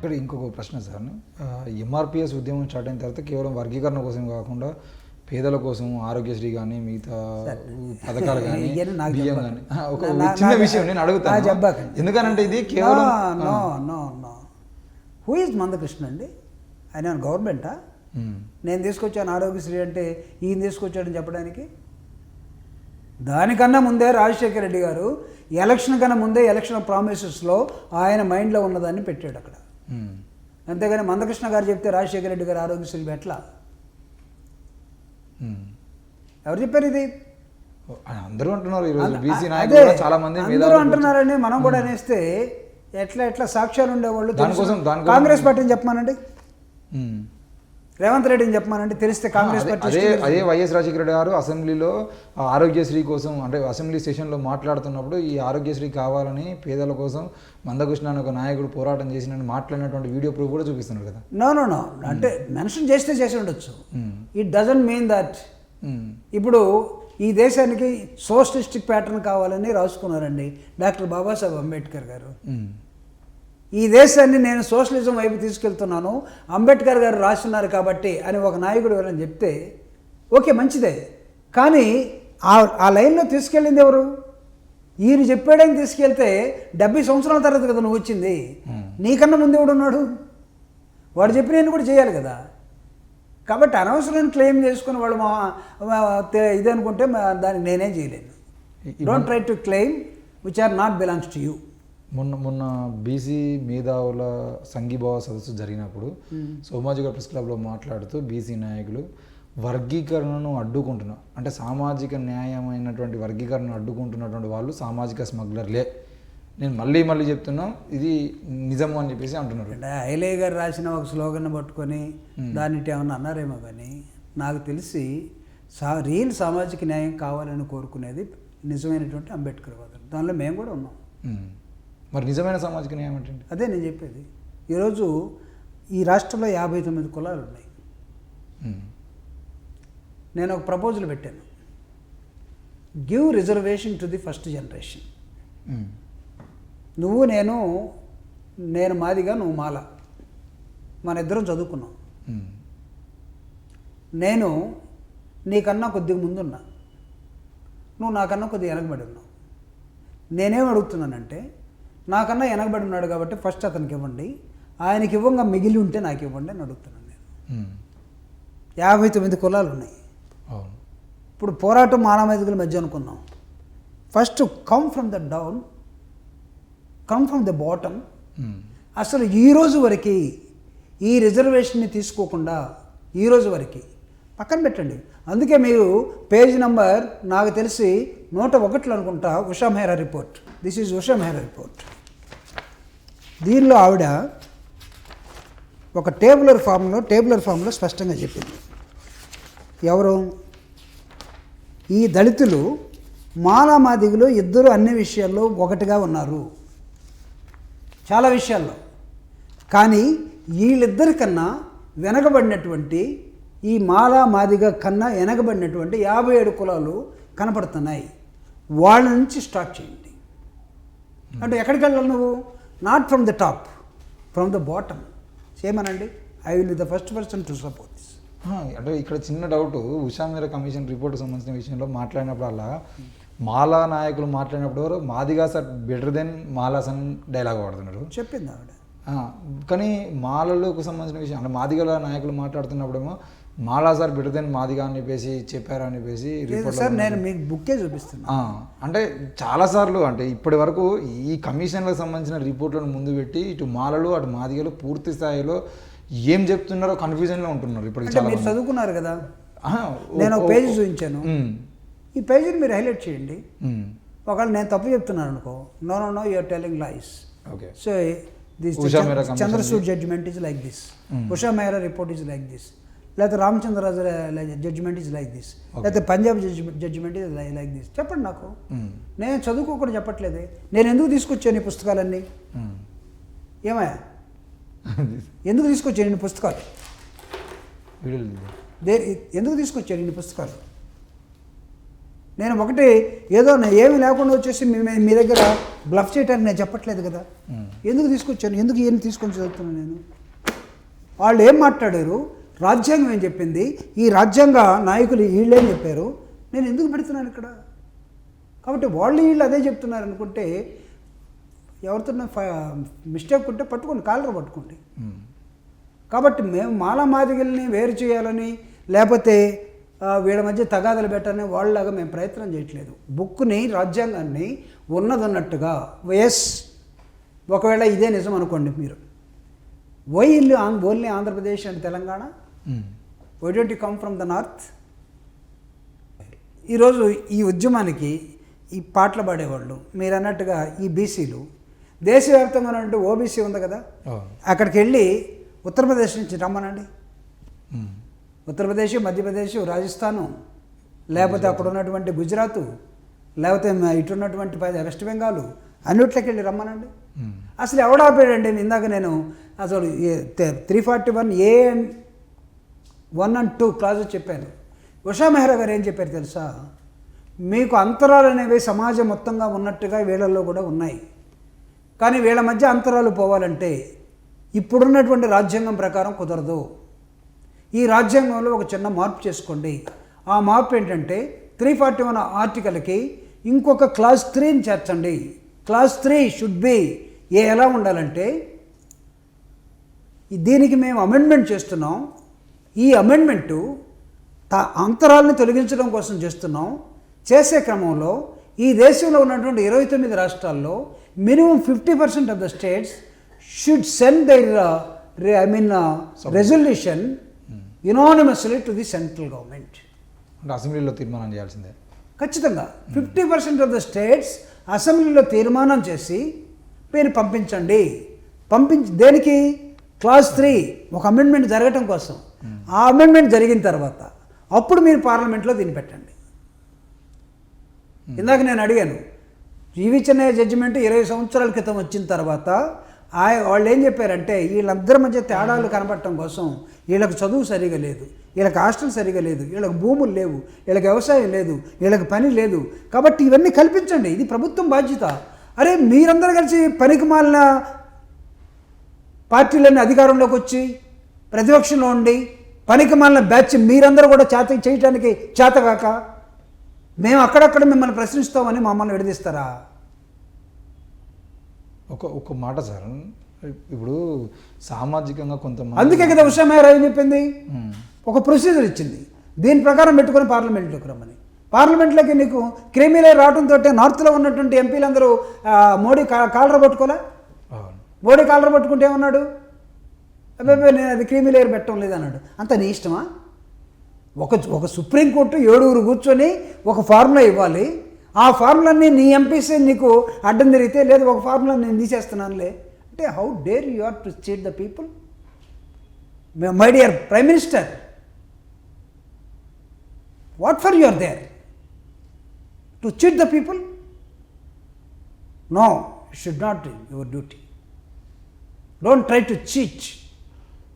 ఇక్కడ ఇంకొక ప్రశ్న సార్, ఎంఆర్పిఎస్ ఉద్యమం స్టార్ట్ అయిన తర్వాత కేవలం వర్గీకరణ కోసం కాకుండా పేదల కోసం ఆరోగ్యశ్రీ కానీ మిగతా పథకాలు కానీ బియ్యం కానీ ఒక చిన్న విషయం నేను అడుగుతాను, ఎందుకనంటే ఇది కేవలం హూ ఈజ్ మందకృష్ణ అండి? ఆయన గవర్నమెంటా? నేను తీసుకొచ్చాను ఆరోగ్యశ్రీ అంటే ఈయన తీసుకొచ్చాడని చెప్పడానికి. దానికన్నా ముందే రాజశేఖర రెడ్డి గారు ఎలక్షన్ కన్నా ముందే ఎలక్షన్ ప్రామిసెస్లో ఆయన మైండ్లో ఉన్నదాన్ని పెట్టాడు అక్కడ. అంతేగాని మందకృష్ణ గారు చెప్తే రాజశేఖర రెడ్డి గారు ఆరోగ్యశ్రీ ఎట్లా? ఎవరు చెప్పారు ఇది? అందరూ అంటున్నారు ఈరోజు బీసీ నాయకులు చాలా మంది అందరూ అంటున్నారని మనం కూడా అనేస్తే ఎట్లా సాక్ష్యాలు ఉండేవాళ్ళు. కాంగ్రెస్ పార్టీని చెప్పమానండి, రేవంత్ రెడ్డిని చెప్పమానండి, తెలిస్తే కాంగ్రెస్ పార్టీ. అదే వైఎస్ రాజశేఖర రెడ్డి గారు అసెంబ్లీలో ఆరోగ్యశ్రీ కోసం అంటే అసెంబ్లీ సెషన్లో మాట్లాడుతున్నప్పుడు ఈ ఆరోగ్యశ్రీ కావాలని పేదల కోసం మందకృష్ణ అనే ఒక నాయకుడు పోరాటం చేసిన మాట్లాడినటువంటి వీడియో ప్రూఫ్ కూడా చూపిస్తున్నారు కదా. నో అంటే మెన్షన్ చేసి ఉండొచ్చు. It doesn't mean that. ఇప్పుడు ఈ దేశానికి సోషలిస్టిక్ ప్యాటర్న్ కావాలని రాసుకున్నారండి డాక్టర్ బాబాసాహెబ్ అంబేద్కర్ గారు. ఈ దేశాన్ని నేను సోషలిజం వైపు తీసుకెళ్తున్నాను, అంబేద్కర్ గారు రాస్తున్నారు కాబట్టి అని ఒక నాయకుడు ఎవరైనా చెప్తే ఓకే, మంచిదే. కానీ ఆ లైన్లో తీసుకెళ్ళింది ఎవరు? ఈయన చెప్పాడని తీసుకెళ్తే 70 సంవత్సరాల తర్వాత కదా నువ్వు వచ్చింది. నీకన్నా ముందు ఎవడున్నాడు? వాడు చెప్పిన కూడా చేయాలి కదా. కాబట్టి అనవసరమైన క్లెయిమ్ చేసుకుని వాళ్ళు ఇది అనుకుంటే దానికి నేనేం చేయలేను. Don't try to claim which are not belongs to you. మొన్న బీసీ మేధావుల సంఘీభావ సదస్సు జరిగినప్పుడు సోమాజిగూడ ప్రెస్ క్లబ్లో మాట్లాడుతూ బీసీ నాయకులు వర్గీకరణను అడ్డుకుంటున్నారు, అంటే సామాజిక న్యాయమైనటువంటి వర్గీకరణను అడ్డుకుంటున్నటువంటి వాళ్ళు సామాజిక స్మగ్లర్లే. నేను మళ్ళీ చెప్తున్నా, ఇది నిజము అని చెప్పేసి అంటున్నారు. అంటే ఐలయ్య గారు రాసిన ఒక స్లోగన్ పట్టుకొని దాన్ని ఏమన్నా అన్నారేమో, కానీ నాకు తెలిసి రియల్ సామాజిక న్యాయం కావాలని కోరుకునేది నిజమైనటువంటి అంబేద్కర్ వాదం. దానిలో మేము కూడా ఉన్నాం. మరి నిజమైన సామాజిక న్యాయం ఏంటండి? అదే నేను చెప్పేది. ఈరోజు ఈ రాష్ట్రంలో 59 కులాలు ఉన్నాయి. నేను ఒక ప్రపోజల్ పెట్టాను, give reservation to the first generation. నువ్వు నేను మాదిగా, నువ్వు మాల, మన ఇద్దరం చదువుకున్నాం. నేను నీకన్నా కొద్దిగా ముందున్నా, నువ్వు నాకన్నా కొద్దిగా వెనకబడి ఉన్నావు. నేనేం అడుగుతున్నానంటే, నాకన్నా వెనకబడి ఉన్నాడు కాబట్టి ఫస్ట్ అతనికి ఇవ్వండి, ఆయనకి ఇవ్వంగా మిగిలి ఉంటే నాకు ఇవ్వండి అని అడుగుతున్నాను నేను. 59 కులాలు ఉన్నాయి. ఇప్పుడు పోరాటం మానవైదికుల మధ్య అనుకున్నాం. First come from the down, come from the bottom. అసలు ఈరోజు వరకు ఈ రిజర్వేషన్ని తీసుకోకుండా ఈరోజు వరకు పక్కన పెట్టండి. అందుకే మీరు పేజ్ నెంబర్ నాకు తెలిసి 101 అనుకుంటా, Usha Mehra report. This is Usha Mehra report. దీనిలో ఆవిడ ఒక టేబులర్ ఫామ్లో స్పష్టంగా చెప్పింది. ఎవరు? ఈ దళితులు మాలామాదిగులు ఇద్దరు అన్ని విషయాల్లో ఒకటిగా ఉన్నారు, చాలా విషయాల్లో. కానీ వీళ్ళిద్దరికన్నా వెనకబడినటువంటి ఈ మాదిగ కన్నా వెనకబడినటువంటి 57 కులాలు కనపడుతున్నాయి. వాళ్ళ నుంచి స్టార్ట్ చేయండి. అంటే ఎక్కడికి వెళ్ళాలి నువ్వు? Not from the top, from the bottom. చేయమనండి, I will be the first person to support this. అంటే ఇక్కడ చిన్న డౌట్, ఉషా మెహ్రా కమిషన్ రిపోర్ట్కి సంబంధించిన విషయంలో మాట్లాడినప్పుడల్లా మాలా నాయకులు మాట్లాడినప్పుడు Madiga sir better than Malas అని డైలాగ్ వాడుతున్నారు, చెప్పింది ఆవిడ. కానీ మాలలకు సంబంధించిన విషయం అంటే మాదిగల నాయకులు మాట్లాడుతున్నప్పుడేమో మాలా సార్ బెటర్ దెన్ మాదిగా అని చెప్పేసి చెప్పారు అని చెప్పేసి సార్ నేను మీకు బుక్కే చూపిస్తున్నా. అంటే చాలాసార్లు అంటే ఇప్పటి వరకు ఈ కమిషన్లకు సంబంధించిన రిపోర్ట్లను ముందు పెట్టి ఇటు మాలలు అటు మాదిగలు పూర్తి స్థాయిలో ఏం చెప్తున్నారో కన్ఫ్యూజన్లో ఉంటున్నారు. ఇప్పుడు చాలా మీరు చదువుకున్నారు కదా, నేను ఒక పేజీ చూపించాను, ఈ పేజీని మీరు హైలైట్ చేయండి. ఒకవేళ నేను తప్పు చెప్తున్నాను అనుకో, no you are telling lies. Okay, so this Chandrachud judgment is like this, Usha Mehra report is like this, లేకపోతే Ramachandraraju judgment is like this, లేకపోతే Punjab judgment is like this. చెప్పండి నాకు. నేను చదువుకోకుండా చెప్పట్లేదే. నేను ఎందుకు తీసుకొచ్చాను ఈ పుస్తకాలన్నీ? ఏమయ్యా, ఎందుకు తీసుకొచ్చాను ఇన్ని పుస్తకాలు? ఎందుకు తీసుకొచ్చాను ఇన్ని పుస్తకాలు? నేను ఒకటి ఏదో ఏమి లేకుండా వచ్చేసి మీ దగ్గర బ్లఫ్ చేయడానికి నేను చెప్పట్లేదు కదా. ఎందుకు తీసుకొచ్చాను, ఎందుకు ఏం తీసుకొని చదువుతున్నాను నేను? వాళ్ళు ఏం మాట్లాడారు, రాజ్యాంగం ఏం చెప్పింది, ఈ రాజ్యాంగ నాయకులు వీళ్ళేం చెప్పారు, నేను ఎందుకు పెడుతున్నాను ఇక్కడ? కాబట్టి వీళ్ళు అదే చెప్తున్నారు అనుకుంటే ఎవరితో మిస్టేక్ ఉంటే పట్టుకోండి, కాలర్ పట్టుకోండి. కాబట్టి మేము మాదిగల్ని వేరు చేయాలని లేకపోతే వీళ్ళ మధ్య తగాదలు పెట్టాలని వాళ్ళలాగా మేము ప్రయత్నం చేయట్లేదు. బుక్ని, రాజ్యాంగాన్ని ఉన్నదన్నట్టుగా ఒకవేళ ఇదే నిజం అనుకోండి మీరు, only Andhra Pradesh and Telangana, why don't you come from the north? ఈరోజు ఈ ఉద్యమానికి ఈ పాటలు పాడేవాళ్ళు మీరు అన్నట్టుగా ఈ బీసీలు దేశవ్యాప్తంగా ఉన్నట్టు ఓబీసీ ఉంది కదా, అక్కడికి వెళ్ళి ఉత్తరప్రదేశ్ నుంచి రమ్మనండి. ఉత్తరప్రదేశ్, మధ్యప్రదేశ్, రాజస్థాను, లేకపోతే అక్కడ ఉన్నటువంటి గుజరాత్, లేకపోతే ఇటు ఉన్నటువంటి వెస్ట్ బెంగాల్, అన్నిట్లోకి వెళ్ళి రమ్మనండి. అసలు ఎవడాపాడండి? ఇందాక నేను అసలు 341A and 1 and 2 క్లాజెస్ చెప్పాను. ఉషా మెహ్రా గారు ఏం చెప్పారు తెలుసా? మీకు అంతరాలు అనేవి సమాజం మొత్తంగా ఉన్నట్టుగా వీళ్ళల్లో కూడా ఉన్నాయి, కానీ వీళ్ళ మధ్య అంతరాలు పోవాలంటే ఇప్పుడున్నటువంటి రాజ్యాంగం ప్రకారం కుదరదు. ఈ రాజ్యాంగంలో ఒక చిన్న మార్పు చేసుకోండి. ఆ మార్పు ఏంటంటే 341 ఆర్టికల్కి ఇంకొక క్లాస్ 3ని చేర్చండి. క్లాస్ 3 షుడ్ బి ఎలా ఉండాలంటే, దీనికి మేము అమెండ్మెంట్ చేస్తున్నాం, ఈ అమెండ్మెంటు అంతరాలని తొలగించడం కోసం చేస్తున్నాం. చేసే క్రమంలో ఈ దేశంలో ఉన్నటువంటి 29 రాష్ట్రాల్లో minimum 50% of the states should send their resolution unanimously to the central government. అంటే అసెంబ్లీలో తీర్మానం చేయాల్సిందే ఖచ్చితంగా. 50% ఆఫ్ ద స్టేట్స్ అసెంబ్లీలో తీర్మానం చేసి మీరు పంపించండి. దేనికి? క్లాస్ 3 ఒక అమెండ్మెంట్ జరగటం కోసం. ఆ అమెండ్మెంట్ జరిగిన తర్వాత అప్పుడు మీరు పార్లమెంట్లో దీన్ని పెట్టండి. ఇందాక నేను అడిగాను, జీవి చెన్నయ్య జడ్జిమెంట్ 20 సంవత్సరాల క్రితం వచ్చిన తర్వాత వాళ్ళు ఏం చెప్పారంటే, వీళ్ళందరి మధ్య తేడాలు కనపడటం కోసం వీళ్ళకి చదువు సరిగా లేదు, వీళ్ళకి హాస్టల్ సరిగా లేదు, వీళ్ళకి భూములు లేవు, వీళ్ళకి వ్యవసాయం లేదు, వీళ్ళకి పని లేదు, కాబట్టి ఇవన్నీ కల్పించండి, ఇది ప్రభుత్వం బాధ్యత. అరే మీరందరూ కలిసి పనికి మాలిన పార్టీలన్నీ అధికారంలోకి వచ్చి ప్రతిపక్షంలో ఉండి పనికి మాలిన బ్యాచ్ మీరందరూ కూడా చేయటానికి చేతగాక మేము అక్కడక్కడ మిమ్మల్ని ప్రశ్నిస్తామని మమ్మల్ని విడదీస్తారా? ఒక మాట సార్, ఇప్పుడు సామాజికంగా కొంతమంది, అందుకే కదా ఉషా మెహ్రా ఏం చెప్పింది, ఒక ప్రొసీజర్ ఇచ్చింది, దీని ప్రకారం పెట్టుకొని పార్లమెంట్లోకి రమ్మని. పార్లమెంట్లోకి నీకు క్రిమిలేయర్ రావడంతో నార్త్లో ఉన్నటువంటి ఎంపీలందరూ మోడీ కాలర్ పట్టుకోలే. మోడీ కాలర్ పట్టుకుంటే ఏమన్నాడు? అబ్బాయి నేను అది క్రిమిలేయర్ పెట్టడం లేదన్నాడు. అంత నీ ఇష్టమా? ఒక సుప్రీంకోర్టు 7 కూర్చొని ఒక ఫార్ములా ఇవ్వాలి, ఆ ఫార్ములాని నీ ఎంపీసీ నీకు అడ్డం తిరిగితే లేదు ఒక ఫార్ములా నేను తీసేస్తున్నానులే అంటే, how dare you are to cheat the people? My dear prime minister, what for you are there to cheat the people? No, it should not your duty. Don't try to cheat.